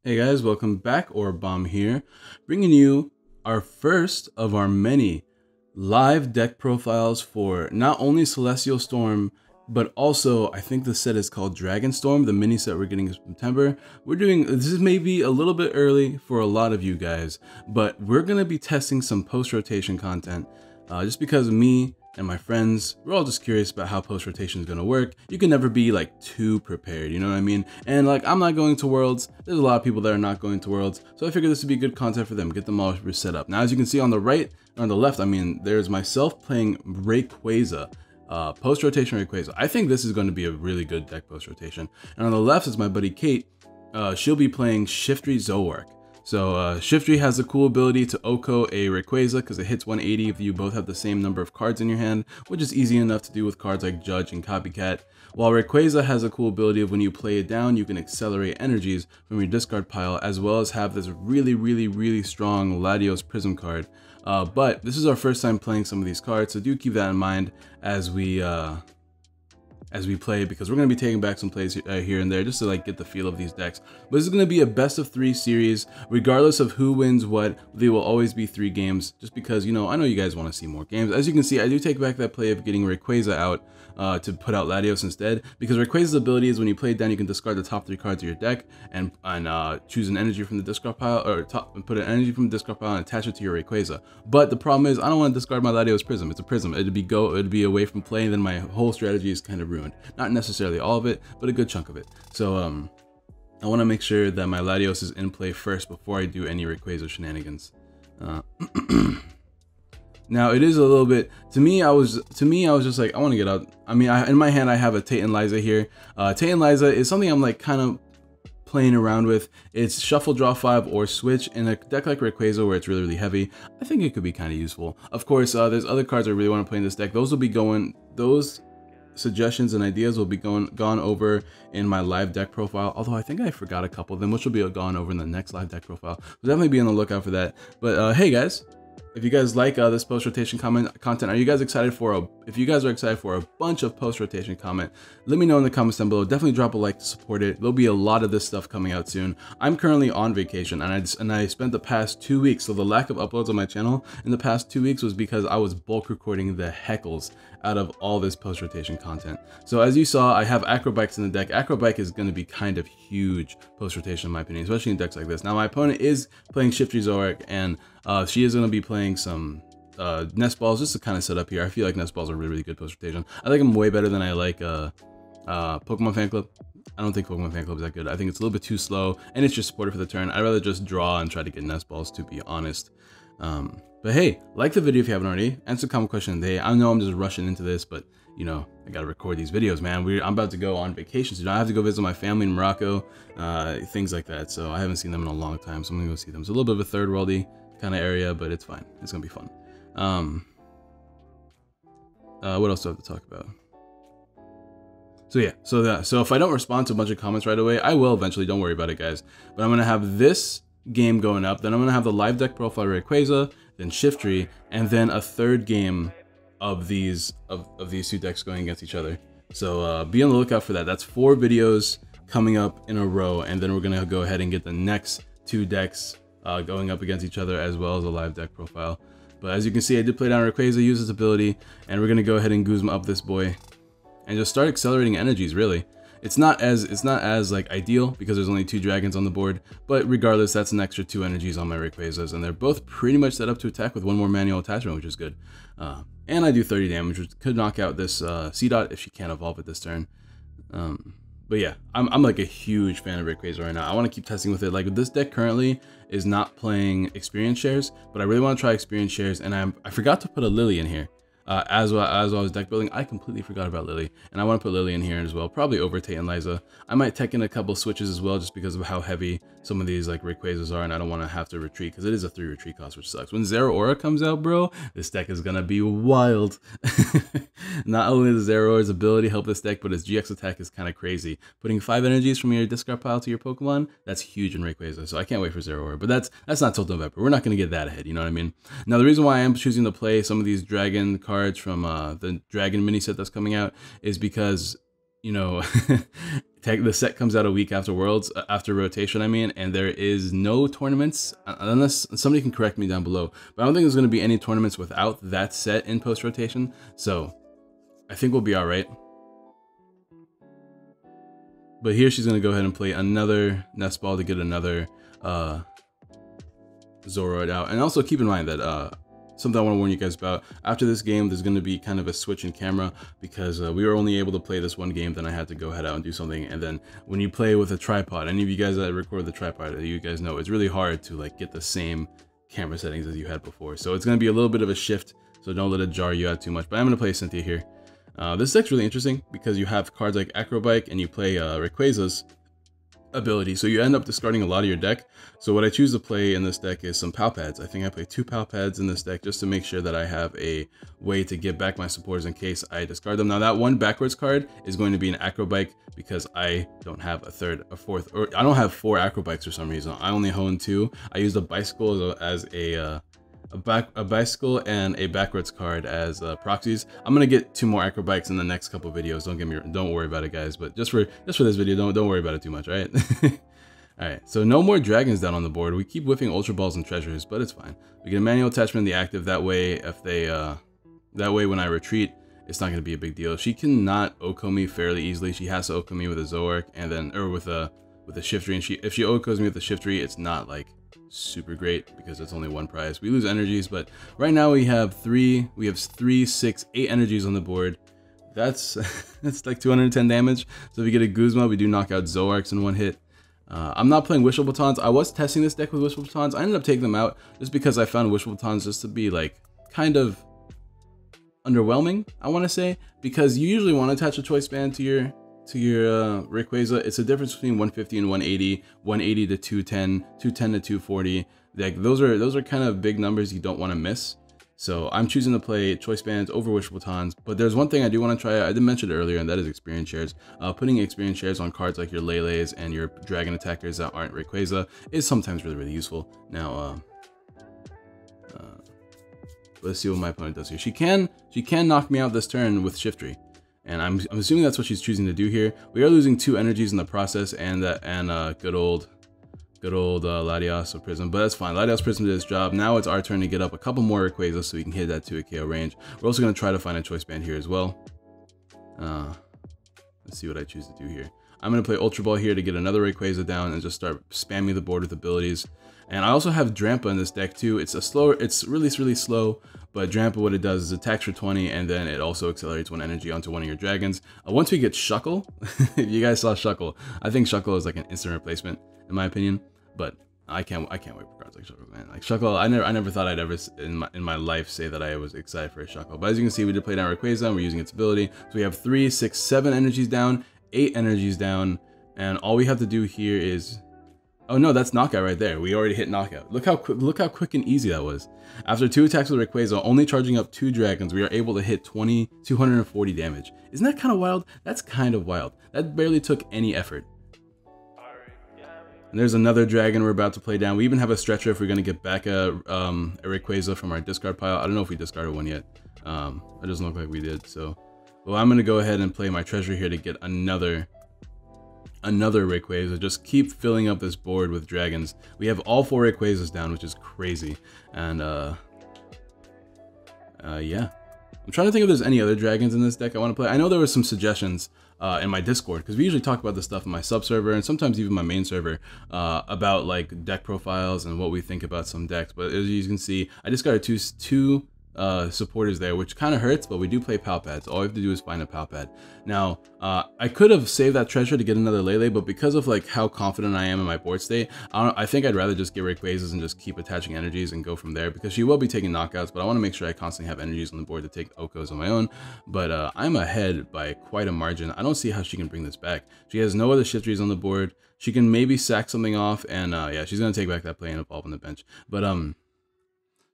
Hey guys, welcome back. Orabomb here, bringing you our first of our many live deck profiles for not only Celestial Storm, but also I think the set is called Dragon Storm, the mini set we're getting in September. This is maybe a little bit early for a lot of you guys, but we're gonna be testing some post-rotation content just because me and my friends, we're all just curious about how post-rotation is going to work. You can never be like too prepared, you know what I mean? And like, I'm not going to Worlds. There's a lot of people that are not going to Worlds. So I figured this would be good content for them, get them all set up. Now, as you can see on the right, on the left, I mean, there's myself playing Rayquaza, post-rotation Rayquaza. I think this is going to be a really good deck post-rotation. And on the left is my buddy Kate. She'll be playing Shiftry Zoroark. So Shiftry has the cool ability to OHKO a Rayquaza because it hits 180 if you both have the same number of cards in your hand, which is easy enough to do with cards like Judge and Copycat. While Rayquaza has a cool ability of when you play it down, you can accelerate energies from your discard pile, as well as have this really strong Latios Prism card. But this is our first time playing some of these cards, so do keep that in mind as we play, because we're going to be taking back some plays here and there just to like get the feel of these decks. But this is going to be a best of 3 series. Regardless of who wins what, there will always be 3 games, just because, you know, I know you guys want to see more games. As you can see, I do take back that play of getting Rayquaza out to put out Latios instead, because Rayquaza's ability is when you play it down, you can discard the top 3 cards of your deck and choose an energy from the discard pile, or put an energy from the discard pile and attach it to your Rayquaza. But the problem is, I don't want to discard my Latios Prism. It's a Prism. It'd be away from play, and then my whole strategy is kind of ruined. Not necessarily all of it, but a good chunk of it. So I want to make sure that my Latios is in play first before I do any Rayquaza shenanigans. Now it is a little bit, to me I was just like, I want to get out. I mean, in my hand I have a Tate and Liza here. Tate and Liza is something I'm like kind of playing around with. It's shuffle, draw 5, or switch. In a deck like Rayquaza where it's really heavy, I think it could be kind of useful. Of course, there's other cards I really want to play in this deck. Those suggestions and ideas will be gone over in my live deck profile, although I think I forgot a couple of them, which will be gone over in the next live deck profile. So definitely be on the lookout for that. But hey guys, if you guys like this post-rotation content, are you guys excited for if you guys are excited for a bunch of post-rotation comment, let me know in the comments down below. Definitely drop a like to support it. There'll be a lot of this stuff coming out soon. I'm currently on vacation, and I spent the past 2 weeks, so the lack of uploads on my channel in the past 2 weeks was because I was bulk recording the heckles out of all this post-rotation content. So as you saw, I have Acrobikes in the deck. Acrobike is going to be kind of huge post-rotation in my opinion, especially in decks like this. Now my opponent is playing Shiftry Zoroark, and she is going to be playing some Nest Balls just to kind of set up here. I feel like Nest Balls are really good post-rotation. I like them way better than I like Pokemon Fan Club. I don't think Pokemon Fan Club is that good. I think it's a little bit too slow, and it's just supported for the turn. I'd rather just draw and try to get Nest Balls, to be honest. But hey, like the video if you haven't already. Answer the comment question today. I know I'm just rushing into this, but you know, I gotta record these videos, man. I'm about to go on vacation, so I have to go visit my family in Morocco, things like that. So I haven't seen them in a long time, so I'm gonna go see them. It's a little bit of a third worldy kind of area, but it's fine. It's gonna be fun. What else do I have to talk about? So yeah, so if I don't respond to a bunch of comments right away, I will eventually. Don't worry about it, guys. But I'm gonna have this game going up, then I'm gonna have the live deck profile Rayquaza, then Shiftry, and then a third game of these 2 decks going against each other. So be on the lookout for that. That's 4 videos coming up in a row, and then we're gonna go ahead and get the next 2 decks going up against each other, as well as a live deck profile. But as you can see, I did play down Rayquaza, use its ability, and we're gonna go ahead and Guzma up this boy and just start accelerating energies. Really, it's not as like ideal because there's only 2 dragons on the board, but regardless, that's an extra 2 energies on my Rayquazas, and they're both pretty much set up to attack with 1 more manual attachment, which is good. And I do 30 damage, which could knock out this C-Dot if she can't evolve at this turn. But yeah, I'm like a huge fan of Rayquaza right now. I want to keep testing with it. Like, this deck currently is not playing experience shares, but I really want to try experience shares, and I forgot to put a Lily in here. As I was deck building, I completely forgot about Lily, and I want to put Lily in here as well, probably over Tate and Liza. I might tech in a couple switches as well, just because of how heavy some of these like Rayquazas are, and I don't want to have to retreat, because it is a 3 retreat cost, which sucks. When Zoroark comes out, bro, this deck is gonna be wild. Not only does Zoroark's ability help this deck, but its GX attack is kind of crazy. Putting 5 energies from your discard pile to your Pokemon, that's huge in Rayquaza, so I can't wait for Zoroark. But that's not till November. We're not gonna get that ahead, you know what I mean? Now the reason why I am choosing to play some of these dragon cards from the dragon mini set that's coming out is because you know, the set comes out a week after Worlds, after rotation, I mean, and there is no tournaments, unless somebody can correct me down below, but I don't think there's going to be any tournaments without that set in post-rotation, so I think we'll be all right. But here she's going to go ahead and play another Nest Ball to get another Zoroark out. And also keep in mind that something I want to warn you guys about, after this game there's going to be kind of a switch in camera, because we were only able to play this one game, then I had to go head out and do something. And then when you play with a tripod, any of you guys that record the tripod, you guys know it's really hard to like get the same camera settings as you had before. So it's going to be a little bit of a shift, so don't let it jar you out too much. But I'm going to play Cynthia here. This deck's really interesting because you have cards like Acrobike and you play Rayquaza's ability, so you end up discarding a lot of your deck. So what I choose to play in this deck is some Pal Pads. I think I play 2 Pal Pads in this deck just to make sure that I have a way to get back my supporters in case I discard them. Now that one backwards card is going to be an Acrobike because I don't have a third, a fourth, or I don't have 4 Acrobikes for some reason. I only own 2. I used a bicycle as a bicycle and a backwards card as proxies. I'm gonna get 2 more Acrobikes in the next couple videos. Don't worry about it, guys. But just for this video, don't worry about it too much, all right? All right. So no more dragons down on the board. We keep whiffing Ultra Balls and treasures, but it's fine. We get a manual attachment in the active. That way, if they when I retreat, it's not gonna be a big deal. She cannot Oko me fairly easily. She has to Oko me with a Zoroark and then with a Shiftry. And if she Okos me with the Shiftry, it's not like super great because it's only 1 prize. We lose energies, but right now we have 3, 6, 8 energies on the board. That's that's like 210 damage. So if we get a Guzma, we do knock out Zoroarks in 1 hit. I'm not playing Wishful Batons. I was testing this deck with Wishful Batons. I ended up taking them out just because I found Wishful Batons just to be like kind of underwhelming, I want to say, because you usually want to attach a choice band to your Rayquaza. It's a difference between 150 and 180, 180 to 210, 210 to 240. Like those are kind of big numbers you don't want to miss. So I'm choosing to play choice bands over Wishful Batons. But there's one thing I do want to try. I did mention it earlier, and that is experience shares. Putting experience shares on cards like your Lele's and your dragon attackers that aren't Rayquaza is sometimes really useful. Now let's see what my opponent does here. She can knock me out this turn with Shiftry. And I'm assuming that's what she's choosing to do here. We are losing 2 energies in the process, and good old Latios of Prism, but that's fine. Latios Prism did its job. Now it's our turn to get up a couple more Rayquaza so we can hit that 2 KO range. We're also going to try to find a choice band here as well. Let's see what I choose to do here. I'm going to play Ultra Ball here to get another Rayquaza down and just start spamming the board with abilities. And I also have Drampa in this deck too. It's really slow, but Drampa, what it does is attacks for 20, and then it also accelerates 1 energy onto one of your dragons. Once we get Shuckle, if you guys saw Shuckle, I think Shuckle is like an instant replacement in my opinion. But I can't wait for cards like Shuckle, man. Like Shuckle, I never thought I'd ever in my life say that I was excited for a Shuckle. But as you can see, we did play down Rayquaza, and we're using its ability. So we have 3, 6, 7 energies down, 8 energies down, and all we have to do here is, oh no, that's knockout right there. We already hit knockout. Look how quick and easy that was. After 2 attacks with Rayquaza, only charging up 2 dragons, we are able to hit 240 damage. Isn't that kind of wild? That's kind of wild. That barely took any effort. And there's another dragon we're about to play down. We even have a stretcher if we're going to get back a Rayquaza from our discard pile. I don't know if we discarded one yet. It doesn't look like we did. So, well, I'm going to go ahead and play my treasure here to get another Rayquaza. Just keep filling up this board with dragons. We have all 4 Rayquazas down, which is crazy. And yeah, I'm trying to think if there's any other dragons in this deck I want to play. I know there were some suggestions in my Discord, because we usually talk about this stuff in my sub server and sometimes even my main server about like deck profiles and what we think about some decks. But as you can see, I just got two supporters there, which kind of hurts, but we do play Pal Pads. All we have to do is find a Pal Pad. Now, I could have saved that treasure to get another Lele, but because of like how confident I am in my board state, I think I'd rather just get Rayquazas and just keep attaching energies and go from there, because she will be taking knockouts, but I want to make sure I constantly have energies on the board to take Okos on my own. But I'm ahead by quite a margin. I don't see how she can bring this back. She has no other Shiftries on the board. She can maybe sack something off, and yeah, she's going to take back that play and evolve on the bench. But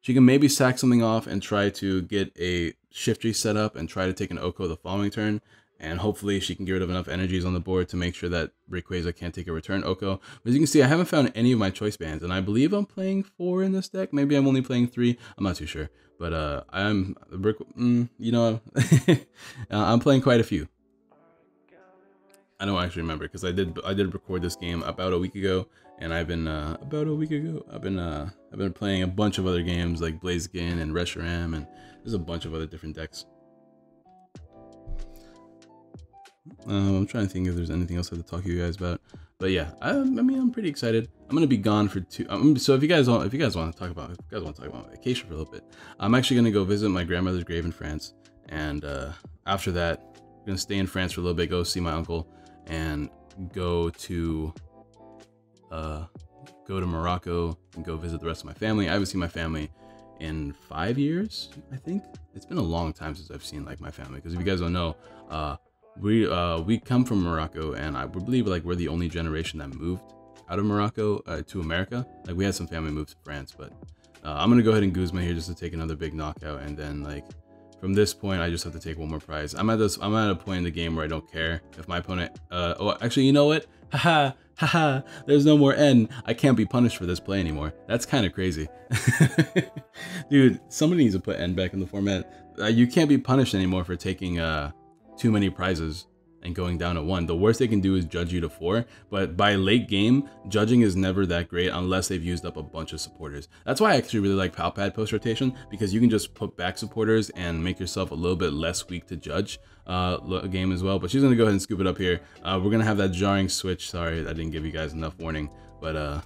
she can maybe sack something off and try to get a Shiftry set up and try to take an Oko the following turn. And hopefully she can get rid of enough energies on the board to make sure that Rayquaza can't take a return Oko. But as you can see, I haven't found any of my choice bands. And I believe I'm playing 4 in this deck. Maybe I'm only playing 3. I'm not too sure. But I'm playing quite a few. I don't actually remember because I did record this game about a week ago, and I've been I've been playing a bunch of other games like Blaziken and Reshiram, and there's a bunch of other different decks. I'm trying to think if there's anything else I have to talk to you guys about, but yeah, I mean, I'm pretty excited. I'm gonna be gone for so if you guys want to talk about vacation for a little bit, I'm actually gonna go visit my grandmother's grave in France, and after that, I'm gonna stay in France for a little bit, go see my uncle, and go to Morocco and go visit the rest of my family. I haven't seen my family in 5 years, I think. It's been a long time since I've seen like my family, because if you guys don't know, we come from Morocco, and I believe like we're the only generation that moved out of Morocco to America. Like we had some family move to France, but I'm gonna go ahead and Guzma here just to take another big knockout, and then like from this point I just have to take one more prize. I'm at a point in the game where I don't care if my opponent oh, actually, you know what, haha, there's no more N. I can't be punished for this play anymore. That's kind of crazy. Dude, somebody needs to put N back in the format. You can't be punished anymore for taking too many prizes and going down to 1. The worst they can do is judge you to 4, but by late game, judging is never that great unless they've used up a bunch of supporters. That's why I actually really like Palpad post rotation, because you can just put back supporters and make yourself a little bit less weak to judge a game as well. But she's gonna go ahead and scoop it up here. We're gonna have that jarring switch. Sorry, I didn't give you guys enough warning, but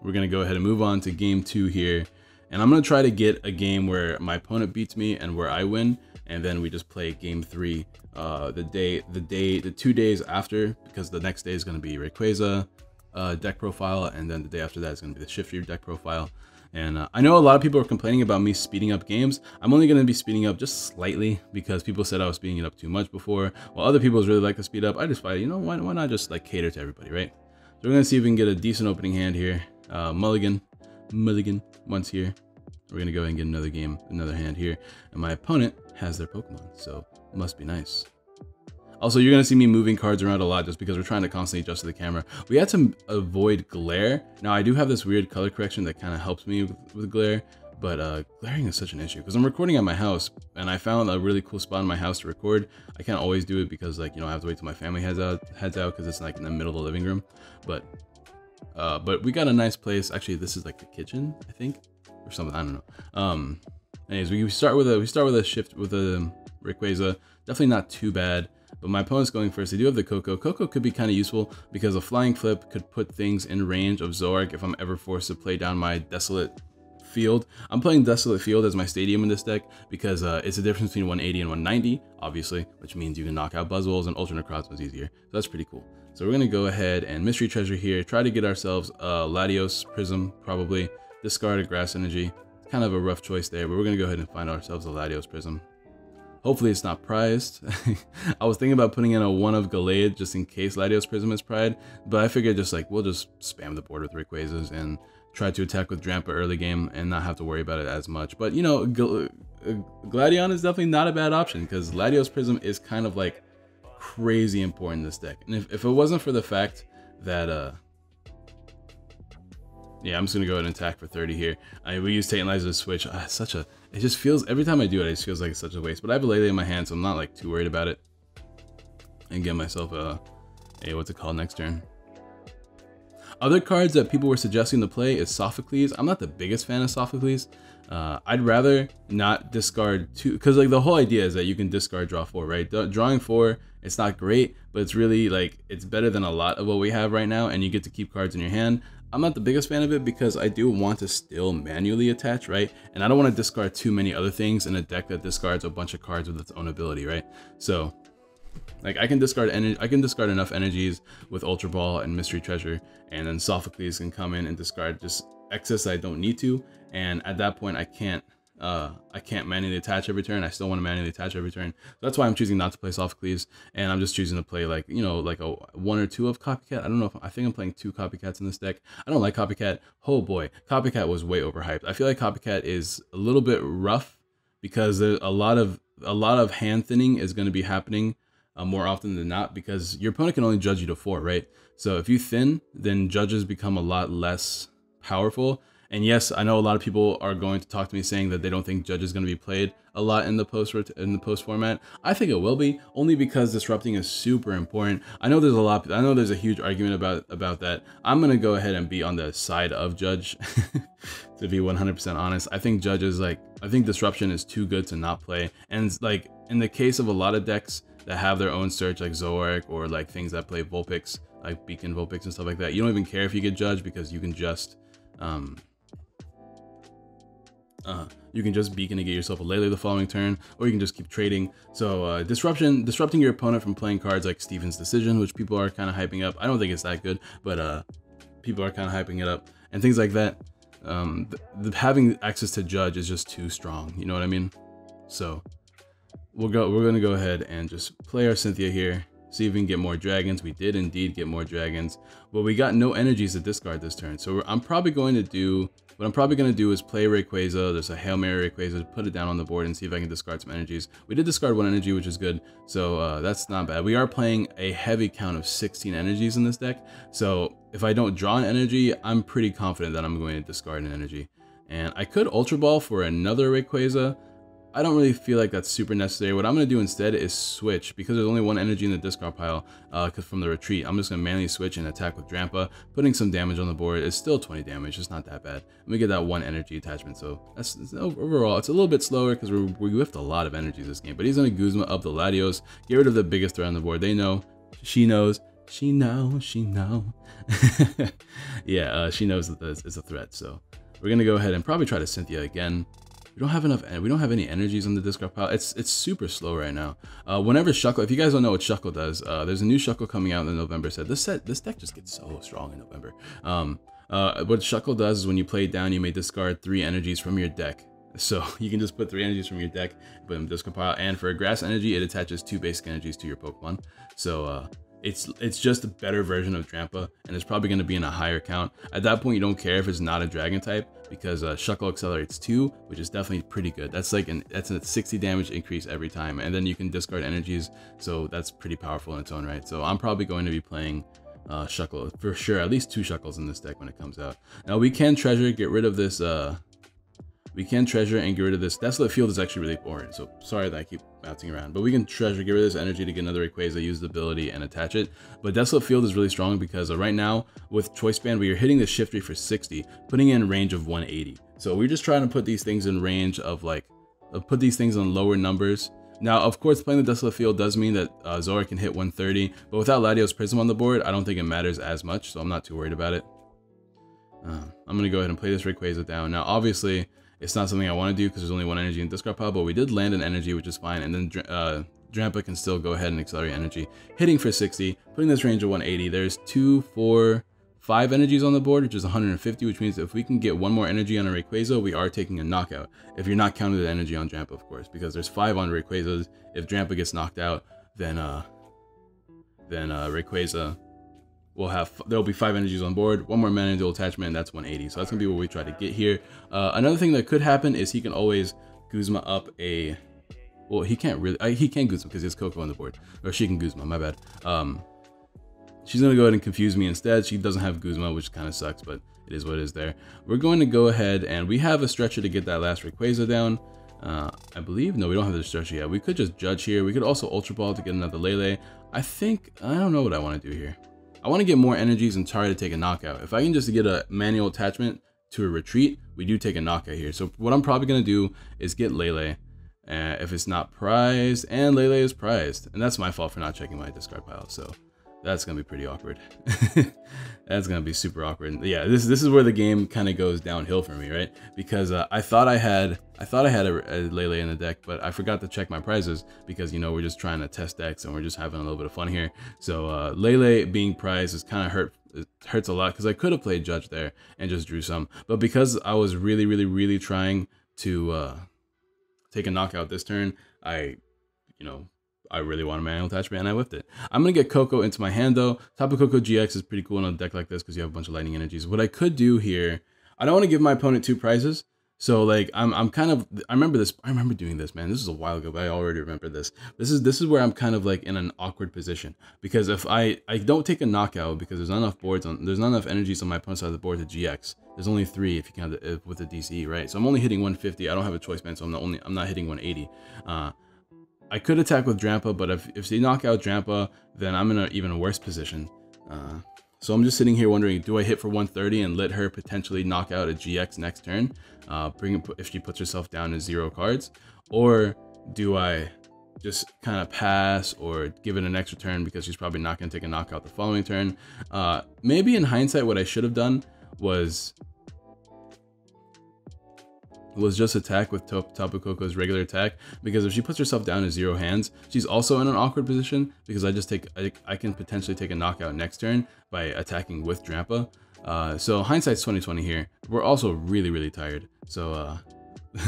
we're gonna go ahead and move on to game 2 here. And I'm gonna try to get a game where my opponent beats me and where I win, and then we just play game 3 the 2 days after, because the next day is going to be Rayquaza deck profile, and then the day after that is going to be the Shiftry deck profile. And I know a lot of people are complaining about me speeding up games. I'm only going to be speeding up just slightly because people said I was speeding it up too much before, while other people really like to speed up. I just thought, you know, why not just like cater to everybody, right? So we're going to see if we can get a decent opening hand here. Mulligan once here. We're going to go ahead and get another hand here, and my opponent has their Pokemon, so it must be nice. Also, you're going to see me moving cards around a lot just because we're trying to constantly adjust to the camera. We had to avoid glare. Now, I do have this weird color correction that kind of helps me with glare, but glaring is such an issue because I'm recording at my house, and I found a really cool spot in my house to record. I can't always do it because, like, you know, I have to wait till my family heads out because it's like in the middle of the living room. But we got a nice place. Actually, this is like the kitchen, I think, or something. I don't know. Anyways, we start with a Rayquaza. Definitely not too bad. But my opponent's going first. They do have the Coco. Coco could be kind of useful because a flying flip could put things in range of Zoroark if I'm ever forced to play down my Desolate Field. I'm playing Desolate Field as my stadium in this deck because it's a difference between 180 and 190, obviously, which means you can knock out Buzzwoles, and Ultra Necrozma's easier. So that's pretty cool. So we're going to go ahead and Mystery Treasure here. Try to get ourselves a Latios Prism, probably. Discard a Grass Energy. Kind of a rough choice there, but we're going to go ahead and find ourselves a Latios Prism. Hopefully it's not prized. I was thinking about putting in a 1 of Gallade just in case Latios Prism is prized, but I figured just like we'll just spam the board with Rayquazas and try to attack with Drampa early game and not have to worry about it as much. But you know, Gladion is definitely not a bad option because Latios Prism is kind of like crazy important in this deck. And if it wasn't for the fact that yeah, I'm just gonna go ahead and attack for 30 here. We use Tantalizer to switch. It just feels, every time I do it, it just feels like it's such a waste. But I have a Lele in my hand, so I'm not like too worried about it. And get myself a what's it called next turn. Other cards that people were suggesting to play is Sophocles. I'm not the biggest fan of Sophocles. I'd rather not discard 2, because like the whole idea is that you can discard draw 4, right? Drawing 4, it's not great, but it's really like, it's better than a lot of what we have right now, and you get to keep cards in your hand. I'm not the biggest fan of it because I do want to still manually attach, right? And I don't want to discard too many other things in a deck that discards a bunch of cards with its own ability, right? So like I can discard enough energies with Ultra Ball and Mystery Treasure, and then Sophocles can come in and discard just excess I don't need to, and at that point I can't manually attach every turn. I still want to manually attach every turn. So that's why I'm choosing not to play Sophocles, and I'm just choosing to play like, you know, like a 1 or 2 of Copycat. I don't know I think I'm playing 2 Copycats in this deck. I don't like Copycat. Oh boy, Copycat was way overhyped. I feel like Copycat is a little bit rough because there's a lot of hand thinning is going to be happening more often than not, because your opponent can only judge you to 4, right? So if you thin, then judges become a lot less powerful, And yes, I know a lot of people are going to talk to me saying that they don't think Judge is going to be played a lot in the post format. I think it will be, only because disrupting is super important. I know there's a huge argument about that. I'm going to go ahead and be on the side of Judge. To be 100% honest, I think Judge is I think disruption is too good to not play. And like in the case of a lot of decks that have their own search, like Zoroark, or like things that play Vulpix, like Beacon Vulpix and stuff like that, you don't even care if you get Judge, because you can just Beacon to get yourself a Lele the following turn, or you can just keep trading. So disrupting your opponent from playing cards like Steven's Decision, which people are kind of hyping up. I don't think it's that good, but people are kind of hyping it up, and things like that. Having access to Judge is just too strong, you know what I mean? So we're gonna go ahead and just play our Cynthia here, see if we can get more dragons. We did indeed get more dragons, but we got no energies to discard this turn. So what I'm probably going to do is play Rayquaza. There's a Hail Mary Rayquaza, put it down on the board and see if I can discard some energies. We did discard one energy, which is good, so that's not bad. We are playing a heavy count of 16 energies in this deck, so if I don't draw an energy, I'm pretty confident that I'm going to discard an energy. And I could Ultra Ball for another Rayquaza. I don't really feel like that's super necessary. What I'm going to do instead is switch, because there's only one energy in the discard pile from the retreat. I'm just going to manually switch and attack with Drampa, putting some damage on the board. It's still 20 damage, it's not that bad. Let me get that one energy attachment. So overall, it's a little bit slower because we whiffed a lot of energy this game. But he's going to Guzma up the Latios, get rid of the biggest threat on the board. They know, she knows, she know. Yeah, she knows that it's a threat. So we're going to go ahead and probably try to Cynthia again. We don't have any energies on the discard pile. It's super slow right now. Whenever Shuckle, if you guys don't know what Shuckle does, there's a new Shuckle coming out in November. This deck just gets so strong in November. What Shuckle does is when you play it down, you may discard 3 energies from your deck. So you can just put 3 energies from your deck, put them in the discard pile. And for a grass energy, it attaches 2 basic energies to your Pokemon. So it's just a better version of Drampa, and it's probably going to be in a higher count. At that point, you don't care if it's not a dragon type, because Shuckle accelerates 2, which is definitely pretty good. That's a 60 damage increase every time, and then you can discard energies, so that's pretty powerful in its own right. So I'm probably going to be playing Shuckle for sure, at least 2 Shuckles in this deck when it comes out. Now we can treasure, get rid of this. We can treasure and get rid of this. Desolate Field is actually really boring, so sorry that I keep bouncing around. But we can treasure, get rid of this energy to get another Rayquaza, use the ability, and attach it. But Desolate Field is really strong because right now, with Choice Band, we are hitting the Shiftry for 60, putting in range of 180. So we're just trying to put these things in range of put these things on lower numbers. Now, of course, playing the Desolate Field does mean that Zoroark can hit 130, but without Latios Prism on the board, I don't think it matters as much, so I'm not too worried about it. I'm going to go ahead and play this Rayquaza down. Now, obviously, it's not something I want to do because there's only 1 energy in discard pile, but we did land an energy, which is fine. And then Drampa can still go ahead and accelerate energy, hitting for 60, putting this range of 180. There's 2, 4, 5 energies on the board, which is 150, which means if we can get 1 more energy on a Rayquaza, we are taking a knockout. If you're not counting the energy on Drampa, of course, because there's 5 on Rayquazas. If Drampa gets knocked out, then Rayquaza there'll be 5 energies on board, 1 more mana dual attachment, and that's 180. So that's gonna be what we try to get here. Another thing that could happen is he can always Guzma up a, well, he can't really, he can Guzma because he has Coco on the board, or she can Guzma, my bad. She's gonna go ahead and confuse me instead. She doesn't have Guzma, which kind of sucks, but it is what it is there. We're going to go ahead and we have a stretcher to get that last Rayquaza down. I believe, no, we don't have the stretcher yet. We could just Judge here. We could also Ultra Ball to get another Lele. I don't know what I want to do here. I want to get more energies and try to take a knockout. If I can just get a manual attachment to a retreat, we do take a knockout here. So what I'm probably going to do is get Lele if it's not prized, and Lele is prized. And that's my fault for not checking my discard pile. So that's going to be pretty awkward. That's going to be super awkward. Yeah, this is where the game kind of goes downhill for me, right? Because I thought I had a Lele in the deck, but I forgot to check my prizes because, you know, we're just trying to test decks and we're just having a little bit of fun here. So Lele being prized is kind of it hurts a lot because I could have played Judge there and just drew some. But because I was really trying to take a knockout this turn, I really want a manual attachment and I whiffed it. I'm going to get Coco into my hand though. Tapu Koko GX is pretty cool on a deck like this because you have a bunch of lightning energies. What I could do here, I don't want to give my opponent 2 prizes. So like I remember doing this, man. This is a while ago, but I already remember this. This is where I'm kind of like in an awkward position because if I don't take a knockout because there's not enough energies on my opponent's side of the board to GX There's only 3 if you count with the DCE, right? So I'm only hitting 150. I don't have a choice band, so I'm not hitting 180. I could attack with Drampa, but if they knock out Drampa, then I'm in an even worse position. So I'm just sitting here wondering, do I hit for 130 and let her potentially knock out a GX next turn, if she puts herself down to 0 cards? Or do I just kind of pass or give it an extra turn because she's probably not going to take a knockout the following turn? Maybe in hindsight, what I should have done was just attack with Tapu Koko's regular attack, because if she puts herself down to 0 hands, she's also in an awkward position because I can potentially take a knockout next turn by attacking with Drampa. So hindsight's 2020 here. We're also really tired. So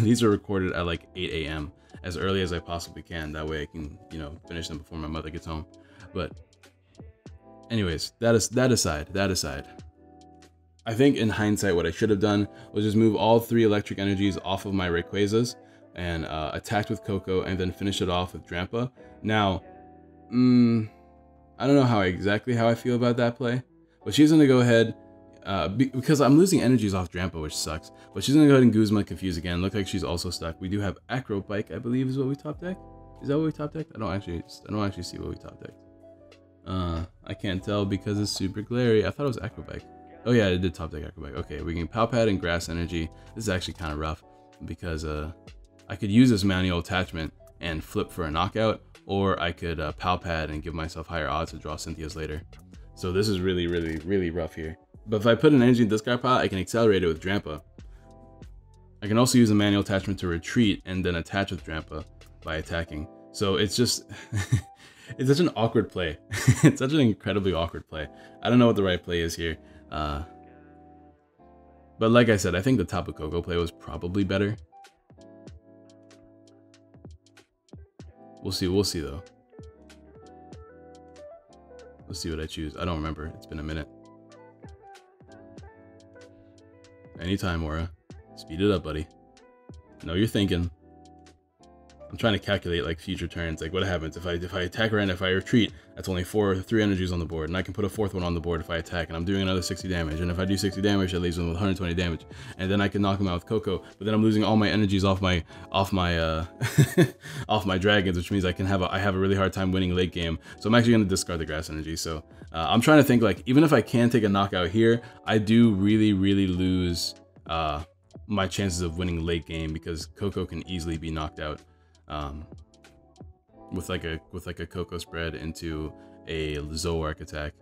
these are recorded at like 8 a.m. as early as I possibly can. That way I can, you know, finish them before my mother gets home. But anyways, that aside. I think in hindsight, what I should have done was just move all 3 electric energies off of my Rayquazas and attacked with Koko and then finish it off with Drampa. Now, I don't know exactly how I feel about that play, but she's going to go ahead, because I'm losing energies off Drampa, which sucks, but she's going to go ahead and Guzma Confuse again. Look like she's also stuck. We do have Acro Bike, I believe is what we top deck. Is that what we top decked? I don't actually see what we top decked. I can't tell because it's super glary. I thought it was Acro Bike. Oh yeah, it did top deck Acrobat. Okay, we can Palpad and Grass Energy. This is actually kind of rough because I could use this manual attachment and flip for a knockout, or I could Palpad and give myself higher odds to draw Cynthia's later. So this is really rough here. But if I put an energy in discard pile, I can accelerate it with Drampa. I can also use a manual attachment to retreat and then attach with Drampa by attacking. So it's just it's such an awkward play. It's such an incredibly awkward play. I don't know what the right play is here. But like I said, I think the Tapu Koko play was probably better. We'll see though. Let's see what I choose. I don't remember. It's been a minute. Anytime, Aura. Speed it up, buddy. Know you're thinking. I'm trying to calculate like future turns, like what happens if I attack her and if I retreat, that's only 3 energies on the board, and I can put a 4th one on the board if I attack, and I'm doing another 60 damage, and if I do 60 damage, that leaves them with 120 damage, and then I can knock them out with Koko, but then I'm losing all my energies off my off my dragons, which means I have a really hard time winning late game. So I'm actually going to discard the grass energy. So I'm trying to think, like, even if I can take a knockout here, I do really lose my chances of winning late game because Koko can easily be knocked out. With like a Koko spread into a Zoroark attack.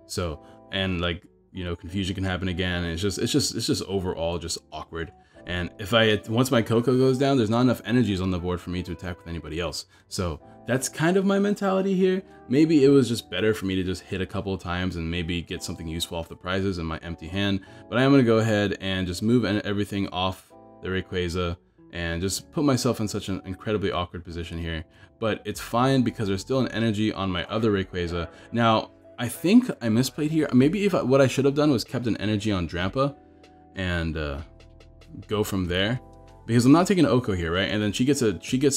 So, and like, you know, confusion can happen again. And it's just overall just awkward. And if once my Koko goes down, there's not enough energies on the board for me to attack with anybody else. So that's kind of my mentality here. Maybe it was just better for me to just hit a couple of times and maybe get something useful off the prizes in my empty hand. But I am going to go ahead and just move everything off the Rayquaza and just put myself in such an incredibly awkward position here. But it's fine because there's still an energy on my other Rayquaza. Now, I think I misplayed here. Maybe what I should have done was kept an energy on Drampa and go from there. Because I'm not taking Oko here, right? And then she gets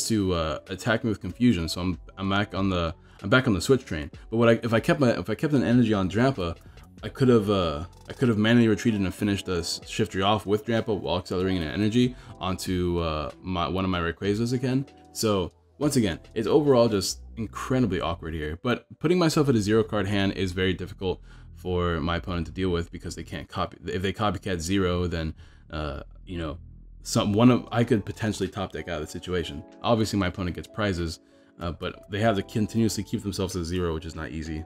to attack me with confusion, so I'm back on the switch train. But if I kept an energy on Drampa, I could have manually retreated and finished the Shiftry off with Drampa while accelerating an energy onto one of my Rayquazas again. So once again, it's overall just incredibly awkward here. But putting myself at a 0-card hand is very difficult for my opponent to deal with because they can't copy. If they copycat 0, then you know, I could potentially top deck out of the situation. Obviously, my opponent gets prizes, but they have to continuously keep themselves at 0, which is not easy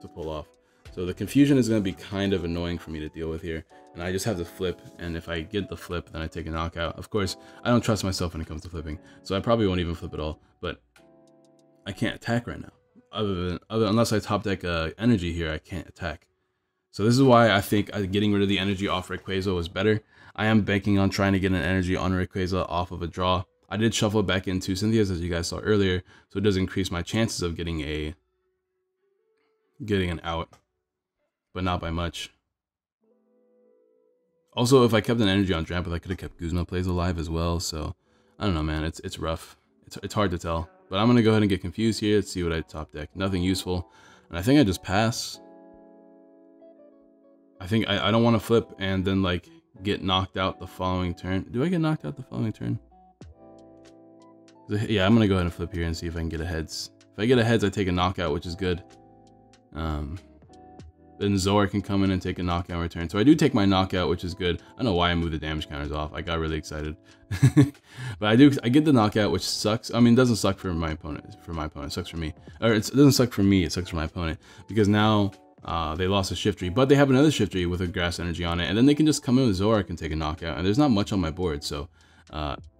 to pull off. So the confusion is going to be kind of annoying for me to deal with here. And I just have to flip. And if I get the flip, then I take a knockout. Of course, I don't trust myself when it comes to flipping. So I probably won't even flip at all. But I can't attack right now. Unless I top deck energy here, I can't attack. So this is why I think getting rid of the energy off Rayquaza was better. I am banking on trying to get an energy on Rayquaza off of a draw. I did shuffle it back into Cynthia's, as you guys saw earlier. So it does increase my chances of getting an out. But not by much. Also, if I kept an energy on Drampa, I could have kept Guzma plays alive as well. So I don't know, man. It's rough. It's hard to tell. But I'm gonna go ahead and get confused here. Let's see what I top deck. Nothing useful, and I think I just pass. I think I don't want to flip and then like get knocked out the following turn. Do I get knocked out the following turn? Yeah, I'm gonna go ahead and flip here and see if I can get a heads. If I get a heads, I take a knockout, which is good. Then Zoroark can come in and take a knockout in return. So I do take my knockout, which is good. I don't know why I moved the damage counters off. I got really excited. But I get the knockout, which sucks. I mean, it doesn't suck for my opponent. It sucks for me. Or it doesn't suck for me, it sucks for my opponent. Because now they lost a Shiftry, but they have another Shiftry with a grass energy on it. And then they can just come in with Zoroark and take a knockout. And there's not much on my board, so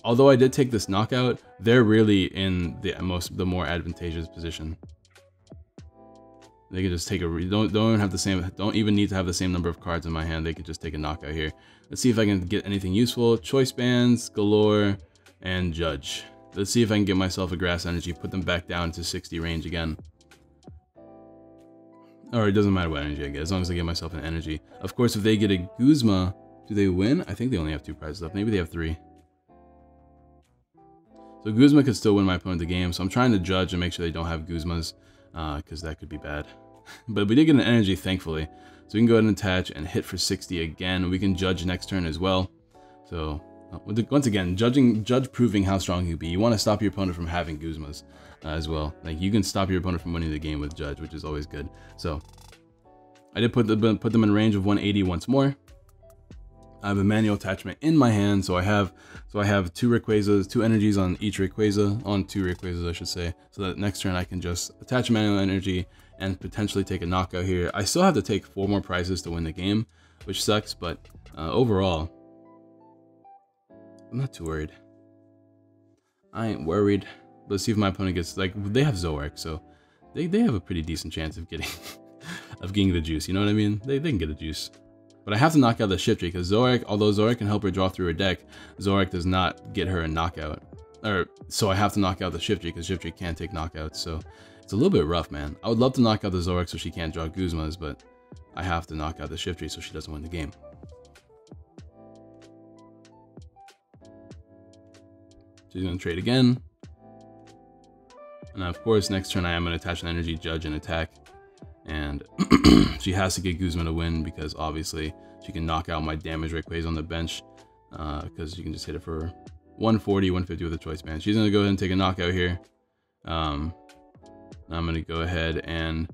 although I did take this knockout, they're really in the more advantageous position. They can just take a don't even need to have the same number of cards in my hand. They could just take a knockout here. Let's see if I can get anything useful. Choice bands galore and judge. Let's see if I can get myself a grass energy, put them back down to 60 range again. Or it doesn't matter what energy I get, as long as I get myself an energy. Of course, if they get a Guzma, do they win? I think they only have 2 prizes left. Maybe they have 3. So Guzma could still win my opponent the game. So I'm trying to judge and make sure they don't have Guzmas, because that could be bad. But we did get an energy, thankfully. So we can go ahead and attach and hit for 60 again. We can judge next turn as well. So once again, judge proving how strong you can be. You want to stop your opponent from having Guzmas as well. Like, you can stop your opponent from winning the game with judge, which is always good. So I did put them in range of 180 once more. I have a manual attachment in my hand, so I have 2 Rayquazas, 2 energies on each Rayquaza, on 2 Rayquazas I should say, so that next turn I can just attach a manual energy and potentially take a knockout here. I still have to take 4 more prizes to win the game, which sucks, but overall, I'm not too worried. I ain't worried. Let's see if my opponent gets, like, they have Zoroark, so they have a pretty decent chance of getting the juice, you know what I mean? They can get a juice. But I have to knock out the Shiftry, because Zoroark, although Zoroark can help her draw through her deck, Zoroark does not get her a knockout. So I have to knock out the Shiftry, because Shiftry can't take knockouts, so it's a little bit rough, man. I would love to knock out the Zoroark so she can't draw Guzmas, but I have to knock out the Shiftry so she doesn't win the game. She's going to trade again. And of course, next turn I am going to attach an energy, judge, and attack. And she has to get Guzma to win, because obviously she can knock out my damage Rayquaza on the bench, because you can just hit it for 140, 150 with a choice band. She's going to go ahead and take a knockout here. I'm going to go ahead and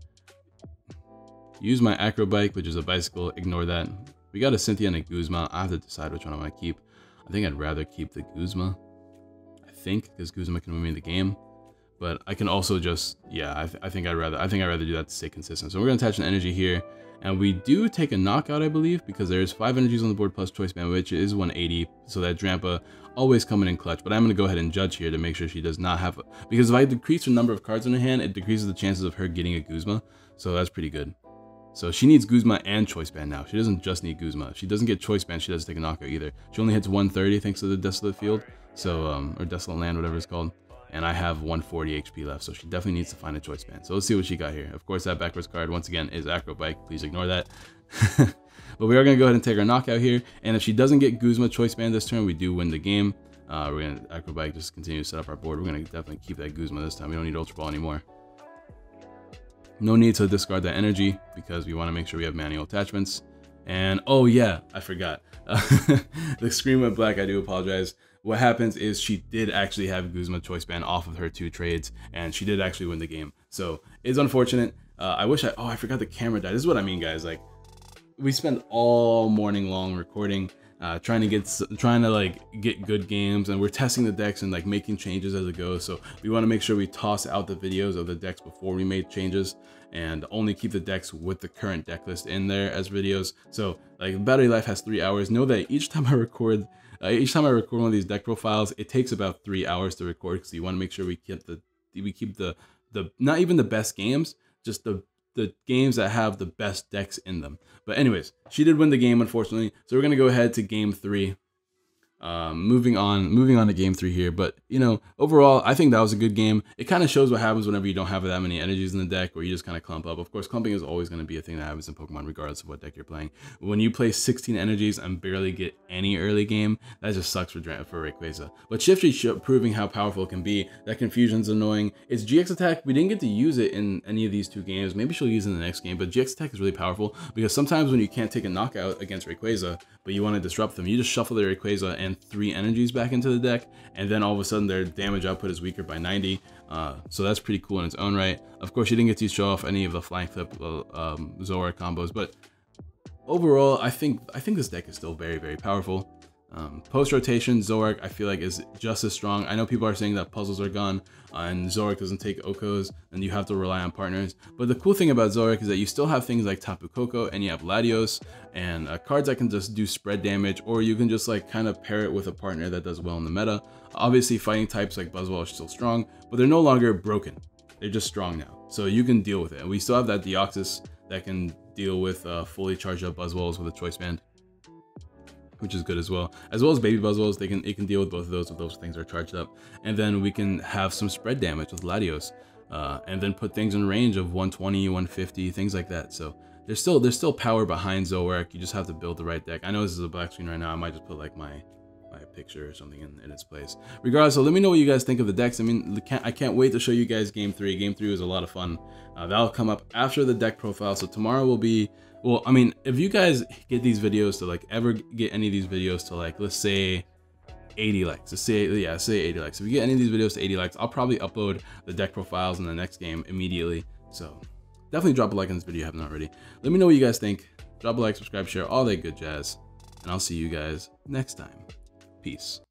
use my Acro Bike, which is a bicycle. Ignore that. We got a Cynthia and a Guzma. I have to decide which one I want to keep. I think I'd rather keep the Guzma. I think, because Guzma can win me the game. But I can also just, yeah, I think I'd rather do that to stay consistent. So we're going to attach an energy here. And we do take a knockout, I believe, because there's 5 energies on the board plus choice band, which is 180. So that Drampa always coming in clutch. But I'm going to go ahead and judge here to make sure she does not have, because if I decrease the number of cards in her hand, it decreases the chances of her getting a Guzma. So that's pretty good. So she needs Guzma and choice band now. She doesn't just need Guzma. If she doesn't get choice band, she doesn't take a knockout either. She only hits 130 thanks to the Desolate Field. So, or Desolate Land, whatever it's called. And I have 140 HP left, so she definitely needs to find a choice band. So let's see what she got here. Of course, that backwards card, once again, is Acro Bike. Please ignore that. But we are going to go ahead and take our knockout here. And if she doesn't get Guzma choice band this turn, we do win the game. We're going to Acro Bike, just continue to set up our board. We're going to definitely keep that Guzma this time. We don't need Ultra Ball anymore. No need to discard that energy, because we want to make sure we have manual attachments. And, oh yeah, I forgot. The screen went black. I do apologize. What happens is she did actually have Guzma choice band off of her 2 trades, and she did actually win the game. So it's unfortunate. I wish I forgot the camera died. This is what I mean, guys. Like, we spend all morning long recording, trying to like get good games, and we're testing the decks and like making changes as it goes. So we want to make sure we toss out the videos of the decks before we made changes, and only keep the decks with the current deck list in there as videos. So like, battery life has 3 hours. Know that each time I record one of these deck profiles, it takes about 3 hours to record, because you want to make sure we keep the not even the best games, just the games that have the best decks in them. But anyways, she did win the game, unfortunately. So we're gonna go ahead to game 3. Moving on to game 3 here, but you know, overall, I think that was a good game. It kind of shows what happens whenever you don't have that many energies in the deck, or you just kind of clump up. Of course, clumping is always going to be a thing that happens in Pokemon, regardless of what deck you're playing. When you play 16 energies and barely get any early game, that just sucks for Rayquaza. But Shiftry proving how powerful it can be. That confusion's annoying. Its GX attack, we didn't get to use it in any of these 2 games. Maybe she'll use it in the next game, but GX attack is really powerful because sometimes when you can't take a knockout against Rayquaza, but you want to disrupt them, you just shuffle the Rayquaza and 3 energies back into the deck, and then all of a sudden their damage output is weaker by 90. So that's pretty cool in its own right. Of course, you didn't get to show off any of the flying flip Zoroark combos, but overall, I think this deck is still very, very powerful. Post rotation, Zoroark I feel like is just as strong. I know people are saying that puzzles are gone and Zoroark doesn't take Okos and you have to rely on partners. But the cool thing about Zoroark is that you still have things like Tapu Koko and you have Latios and cards that can just do spread damage, or you can just like kind of pair it with a partner that does well in the meta. Obviously, fighting types like Buzzwole are still strong, but they're no longer broken. They're just strong now, so you can deal with it. And we still have that Deoxys that can deal with fully charged up Buzzwoles with a Choice Band, which is good as well as baby Buzzwoles. It can deal with both of those if those things are charged up, and then we can have some spread damage with Latios, and then put things in range of 120, 150, things like that. So there's still power behind Zoroark. You just have to build the right deck. I know this is a black screen right now. I might just put like my picture or something in its place. Regardless, so let me know what you guys think of the decks. I mean, I can't wait to show you guys game 3. Game 3 was a lot of fun. That'll come up after the deck profile. So tomorrow will be, well, I mean, if you guys get these videos to like ever get any of these videos to like, let's say 80 likes, let's say 80 likes. If you get any of these videos to 80 likes, I'll probably upload the deck profiles in the next game immediately. So definitely drop a like on this video if you haven't already. Let me know what you guys think. Drop a like, subscribe, share, all that good jazz. And I'll see you guys next time. Peace.